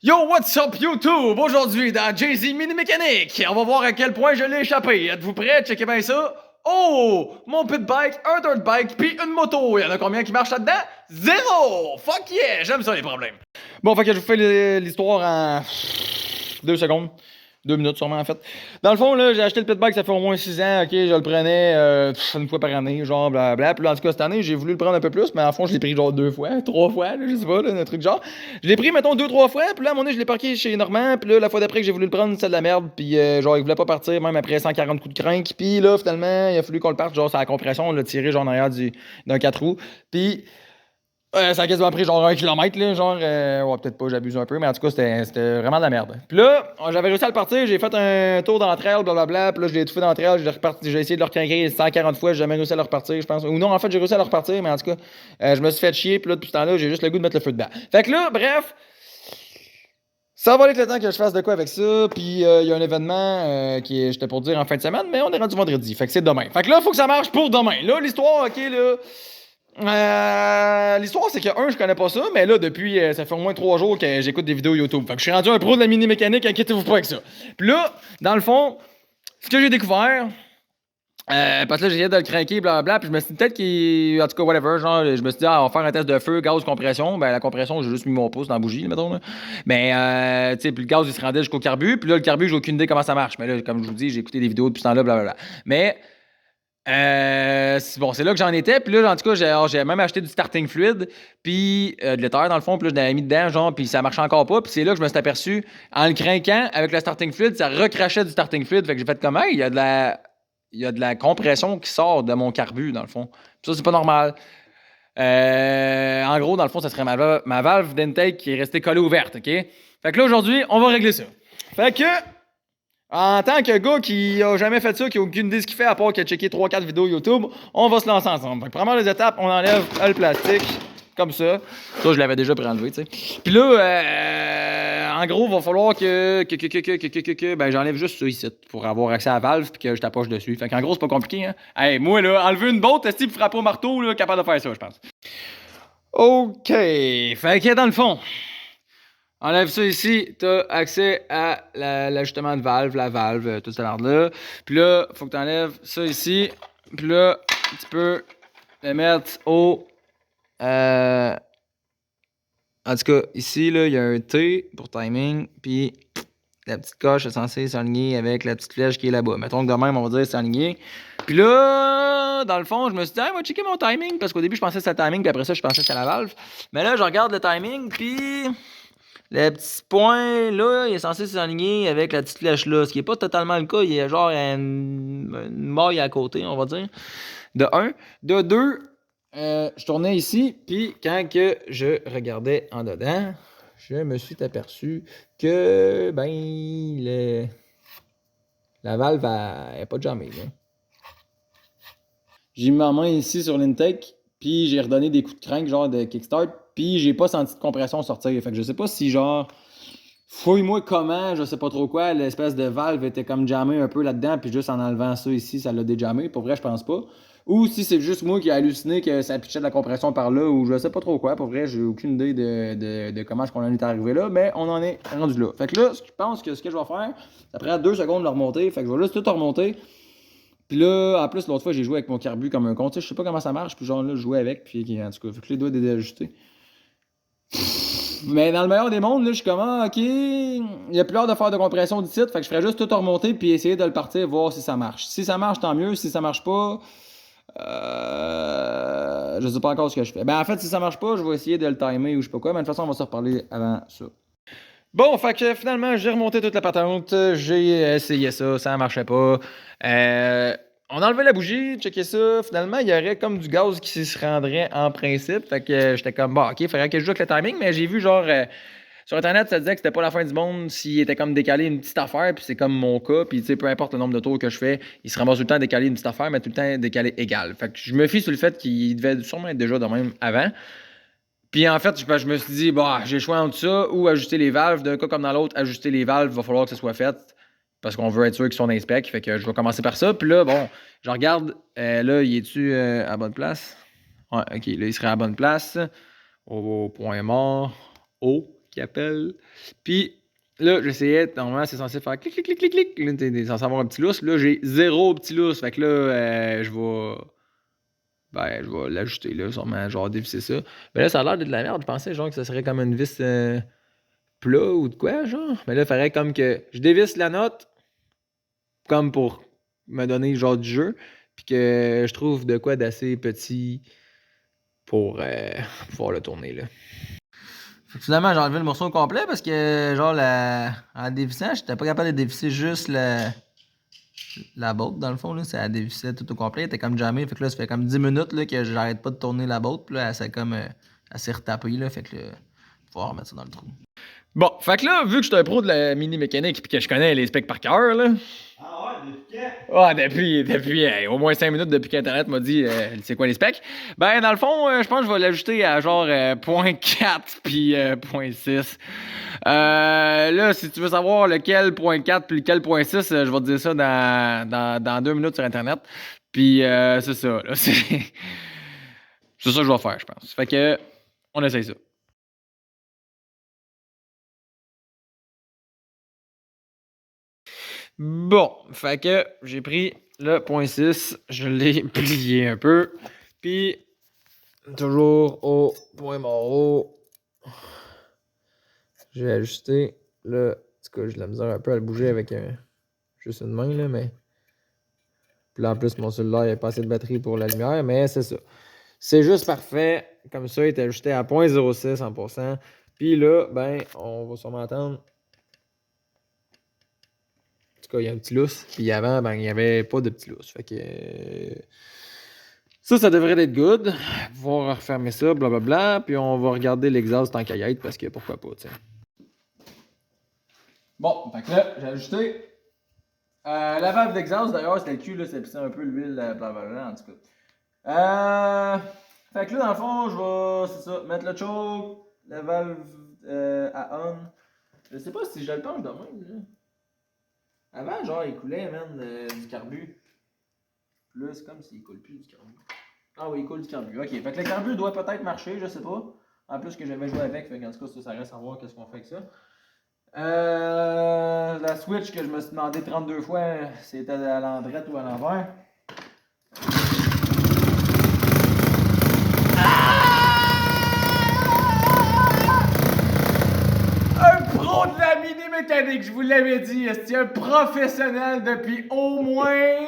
Yo, what's up YouTube? Aujourd'hui dans Jay-Z Mini Mécanique, on va voir à quel point je l'ai échappé. Êtes-vous prêts? Checkez bien ça. Oh! Mon pit bike, un dirt bike, puis une moto. Il y en a combien qui marchent là-dedans? Zéro! Fuck yeah! J'aime ça les problèmes. Bon, fait que je vous fais l'histoire en 2 secondes. 2 minutes sûrement en fait. Dans le fond, là, j'ai acheté le pit bike, ça fait au moins 6 ans, ok, je le prenais une fois par année, genre blablabla. Puis là, en tout cas, cette année, j'ai voulu le prendre un peu plus, mais en fond, je l'ai pris genre 2 fois, 3 fois, là, je sais pas, là, un truc genre. Je l'ai pris, mettons, 2-3 fois, puis là, à un moment donné, je l'ai parqué chez Normand, puis là, la fois d'après que j'ai voulu le prendre, c'était de la merde, puis genre, il voulait pas partir, même après 140 coups de crinque, puis là, finalement, il a fallu qu'on le parte, genre, sur la compression, on l'a tiré, genre, en arrière d'un 4 roues, puis ça a quasiment pris genre 1 kilomètre, là, genre, ouais, peut-être pas, j'abuse un peu, mais en tout cas, c'était vraiment de la merde. Puis là, j'avais réussi à le partir, j'ai fait un tour dans le trail, blablabla, puis là, je l'ai étouffé dans le trail, j'ai essayé de le requinquer 140 fois, j'ai jamais réussi à le repartir, je pense. Ou non, en fait, j'ai réussi à le repartir, mais en tout cas, je me suis fait chier, puis là, depuis ce temps-là, j'ai juste le goût de mettre le feu dedans. Fait que là, bref, ça va avec le temps que je fasse de quoi avec ça, puis il y a un événement j'étais pour dire en fin de semaine, mais on est rendu vendredi, fait que c'est demain. Fait que là, faut que ça marche pour demain. Là, l'histoire, ok, là. L'histoire, c'est que, je connais pas ça, mais là, depuis, ça fait au moins 3 jours que j'écoute des vidéos YouTube. Fait que je suis rendu un pro de la mini-mécanique, inquiétez-vous pas avec ça. Puis là, dans le fond, ce que j'ai découvert, parce que là, j'essayais de le craquer, blablabla, puis je me suis dit peut-être qu'il. En tout cas, whatever, genre, je me suis dit, on va faire un test de feu, gaz, compression. Ben, la compression, j'ai juste mis mon pouce dans la bougie, là, mettons, là. Mais, tu sais, puis le gaz, il se rendait jusqu'au carbu, puis là, le carbu, j'ai aucune idée comment ça marche. Mais là, comme je vous dis, j'ai écouté des vidéos depuis ce temps-là, blablabla. Mais. Bon, c'est là que j'en étais. Puis là, en tout cas, j'ai même acheté du starting fluid, puis de l'éther dans le fond. Puis là, je l'avais mis dedans, genre, puis ça marchait encore pas. Puis c'est là que je me suis aperçu, en le craquant avec le starting fluid, ça recrachait du starting fluid. Fait que j'ai fait comme, hey, il y a de la compression qui sort de mon carbu, dans le fond. Puis ça, c'est pas normal. En gros, dans le fond, ça serait ma valve d'intake qui est restée collée ouverte, OK? Fait que là, aujourd'hui, on va régler ça. Fait que. En tant que gars qui a jamais fait ça, qui a aucune idée de ce qu'il fait à part qu'il a checké 3-4 vidéos YouTube, on va se lancer ensemble. Fait que première des étapes, on enlève le plastique, comme ça. Ça, je l'avais déjà préenlevé, tu sais. Puis là, en gros, il va falloir ben, j'enlève juste ça ici pour avoir accès à la valve puis que je t'approche dessus. Fait qu'en gros, c'est pas compliqué, hein. Hey, moi, là, enlever une botte, est-ce qu'il frappe au marteau, là, capable de faire ça, je pense. OK. Fait que dans le fond, enlève ça ici, t'as accès à l'ajustement de valve, la valve, tout ce là. Puis là, faut que t'enlèves ça ici. Puis là, tu peux le mettre au... en tout cas, ici, là, il y a un T pour timing. Puis la petite coche est censée s'aligner avec la petite flèche qui est là-bas. Mettons que de même, on va dire s'aligner. Puis là, dans le fond, je me suis dit, on va checker mon timing. Parce qu'au début, je pensais que c'était le timing. Puis après ça, je pensais que c'était la valve. Mais là, je regarde le timing. Puis... le petit point là, il est censé s'aligner avec la petite flèche là, ce qui est pas totalement le cas. Il y a genre une maille à côté, on va dire. De un. De deux, je tournais ici, puis quand que je regardais en dedans, je me suis aperçu que la valve n'est pas jamais là. J'ai mis ma main ici sur l'intake, puis j'ai redonné des coups de crank, genre de kickstart, puis j'ai pas senti de compression sortir. Fait que je sais pas si, genre, fouille-moi comment, je sais pas trop quoi, l'espèce de valve était comme jammée un peu là-dedans, puis juste en enlevant ça ici, ça l'a déjammé. Pour vrai, je pense pas. Ou si c'est juste moi qui ai halluciné que ça pitchait de la compression par là, ou je sais pas trop quoi. Pour vrai, j'ai aucune idée de comment est-ce qu'on en est arrivé là, mais on en est rendu là. Fait que là, je pense que ce que je vais faire, ça prend 2 secondes de le remonter. Fait que je vais juste tout remonter. Puis là, en plus, l'autre fois, j'ai joué avec mon carbu comme un con. Tu sais, je sais pas comment ça marche. Puis genre là, je jouais avec. Puis en tout cas, fait que les doigts étaient ajustés. Mais dans le meilleur des mondes, là, je suis comme, ok, il y a plus hâte de faire de compression du titre. Fait que je ferais juste tout remonter. Puis essayer de le partir, voir si ça marche. Si ça marche, tant mieux. Si ça marche pas, je sais pas encore ce que je fais. Ben en fait, si ça marche pas, je vais essayer de le timer ou je sais pas quoi. Mais de toute façon, on va se reparler avant ça. Bon, fait que finalement, j'ai remonté toute la patente, j'ai essayé ça, ça marchait pas. On enlevait la bougie, checké ça. Finalement, il y aurait comme du gaz qui se rendrait en principe. Fait que j'étais comme, bon, ok, il faudrait que je joue avec le timing. Mais j'ai vu genre, sur Internet, ça disait que c'était pas la fin du monde s'il était comme décalé une petite affaire. Puis c'est comme mon cas. Puis tu sais, peu importe le nombre de tours que je fais, il se ramasse tout le temps décalé une petite affaire, mais tout le temps décalé égal. Fait que je me fie sur le fait qu'il devait sûrement être déjà de même avant. Puis en fait, je me suis dit, bah, j'ai le choix entre ça ou ajuster les valves. D'un cas comme dans l'autre, ajuster les valves, il va falloir que ça soit fait parce qu'on veut être sûr qu'ils sont dans spec. Fait que je vais commencer par ça. Puis là, bon, je regarde, là, il est-tu à bonne place? Ouais, ok, là, il serait à bonne place. Au point mort. O, ok. qui appelle. Puis là, j'essayais, normalement, c'est censé faire clic, clic, clic, clic, clic. Là, t'es censé avoir un petit lousse. Là, j'ai 0 petit lousse. Fait que là, je vais l'ajuster, là, sûrement, genre dévisser ça. Mais là, ça a l'air de la merde. Je pensais, genre, que ça serait comme une vis plat ou de quoi, genre. Mais là, il faudrait comme que je dévisse la note, comme pour me donner, genre, du jeu. Puis que je trouve de quoi d'assez petit pour pouvoir le tourner, là. Fait que finalement, j'ai enlevé le morceau au complet parce que, genre, en dévissant, j'étais pas capable de dévisser juste la botte, dans le fond, là. Ça dévissait tout au complet. Elle était comme jamais. Fait que là, ça fait comme 10 minutes là, que j'arrête pas de tourner la botte. Puis là, elle s'est retapée, là. Fait que là, faut remettre ça dans le trou. Bon, fait que là, vu que je suis un pro de la mini-mécanique puis que je connais les specs par cœur, là. Ah ouais, depuis quand? Ah, depuis au moins 5 minutes depuis qu'Internet m'a dit c'est quoi les specs. Ben, dans le fond, je pense que je vais l'ajuster à genre 0.4 puis 0.6. Là, si tu veux savoir lequel 0.4 puis lequel 0.6, je vais te dire ça dans 2 minutes sur Internet. Puis c'est ça, là. C'est ça que je vais faire, je pense. Fait que, on essaye ça. Bon, fait que j'ai pris le 0.6, je l'ai plié un peu, puis toujours au point mort, j'ai ajusté le... En tout cas, j'ai de la misère un peu à le bouger avec juste une main, là, mais... Puis là, en plus, mon cellulaire, il n'y a pas assez de batterie pour la lumière, mais c'est ça. C'est juste parfait, comme ça, il est ajusté à 0.06 100%. Puis là, ben, on va sûrement attendre... En tout cas, il y a un petit lousse. Puis avant, ben, il n'y avait pas de petit lousse. Fait que. Ça devrait être good. Pouvoir refermer ça, blablabla. Puis on va regarder l'exhaust tant qu'à y être parce que pourquoi pas, tu sais. Bon, fait que là, j'ai ajusté. La valve d'exhaust, d'ailleurs, c'était le cul, là, c'est pissé un peu l'huile, blablabla, en tout cas. Fait que là, dans le fond, je vais, c'est ça, mettre le choke, la valve à on. Je sais pas si je le penche de même, là. Avant, genre, il coulait, man, du carbu. Là, c'est comme s'il coule plus du carbu. Ah oui, il coule du carbu. Ok, fait que le carbu doit peut-être marcher, je sais pas. En plus que j'avais joué avec, fait qu'en tout cas, ça reste à voir qu'est-ce qu'on fait avec ça. La switch que je me suis demandé 32 fois, c'était à l'endroite ou à l'envers. De la mini-mécanique, je vous l'avais dit, c'est un professionnel depuis au moins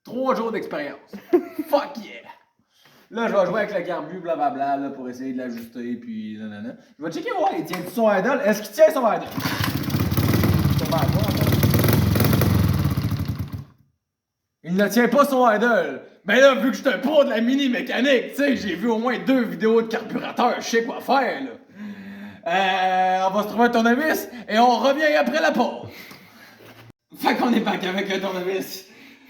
3 jours d'expérience. Fuck yeah! Là, je vais jouer avec le carbu, blablabla, là, pour essayer de l'ajuster, puis nanana. Je vais checker voir, il tient son idle. Est-ce qu'il tient son idle? Il ne tient pas son idle. Mais là, vu que je suis un pro de la mini-mécanique, tu sais, j'ai vu au moins 2 vidéos de carburateur, je sais quoi faire, là. On va se trouver un tournevis et on revient après la pause. Fait qu'on est back avec le tournevis.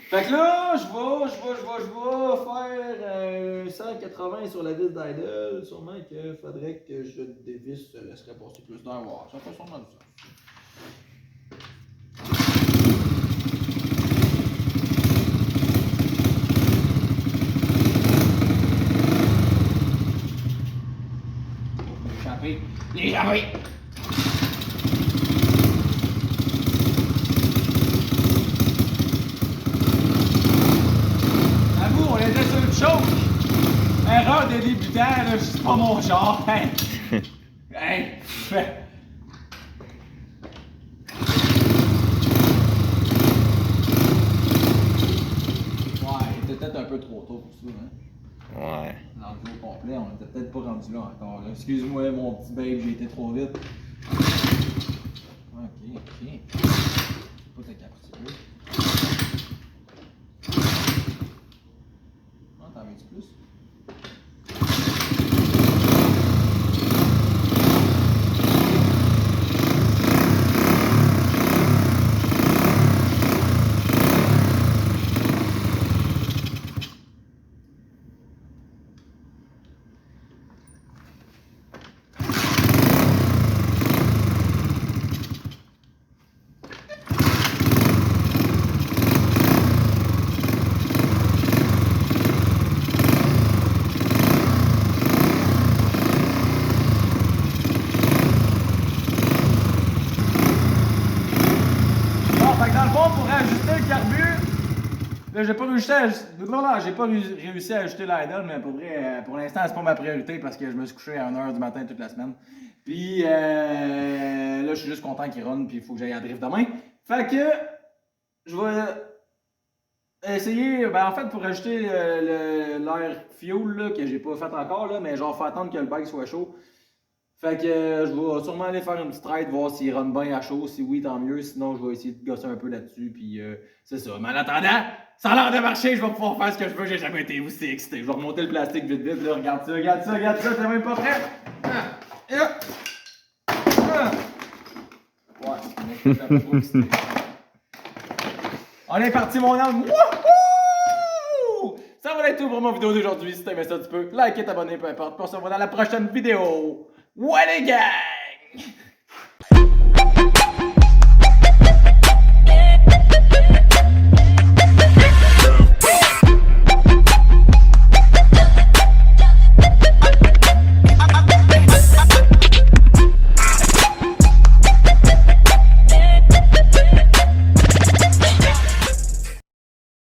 Fait que là, je vais faire 180 sur la vis d'idle. Sûrement qu'il faudrait que je dévisse, ça laisserait passer plus d'air. Wow, ça fait sûrement du sens. L'échapper! Avoue, on était sur le choke. Erreur de débutant, là, c'est pas mon genre. Hey! Hey! Ouais, il était peut-être un peu trop tôt pour ça, hein? Ouais. L'enlever au complet, on était peut-être pas rendu là encore. Excuse-moi, mon petit babe, j'ai été trop vite. Ok. Pas ta capture. Ah, t'en veux-tu plus? dans le fond, pour ajuster le carbu, là, j'ai pas réussi à ajuster l'idle, mais pour vrai, pour l'instant, c'est pas ma priorité parce que je me suis couché à 1h du matin toute la semaine. Puis là, je suis juste content qu'il run, puis il faut que j'aille à drift demain. Fait que je vais essayer, ben en fait, pour ajouter l'air fuel là, que j'ai pas fait encore, là, mais genre, faut attendre que le bike soit chaud. Fait que je vais sûrement aller faire une petite ride, voir s'il run bien à chaud. Si oui, tant mieux. Sinon, je vais essayer de gosser un peu là-dessus. Puis c'est ça. Mais en attendant, ça a l'air de marcher. Je vais pouvoir faire ce que je veux. J'ai jamais été aussi excité. Je vais remonter le plastique vite vite. Là, regarde ça, regarde ça, regarde ça. T'es même pas prêt? Ouais, c'est un peu trop excité. On est parti, mon homme. Wouhou! Ça va être tout pour ma vidéo d'aujourd'hui. Si t'as aimé ça, tu peux liker, t'abonner, peu importe. On se revoit dans la prochaine vidéo. Ouais, les gars!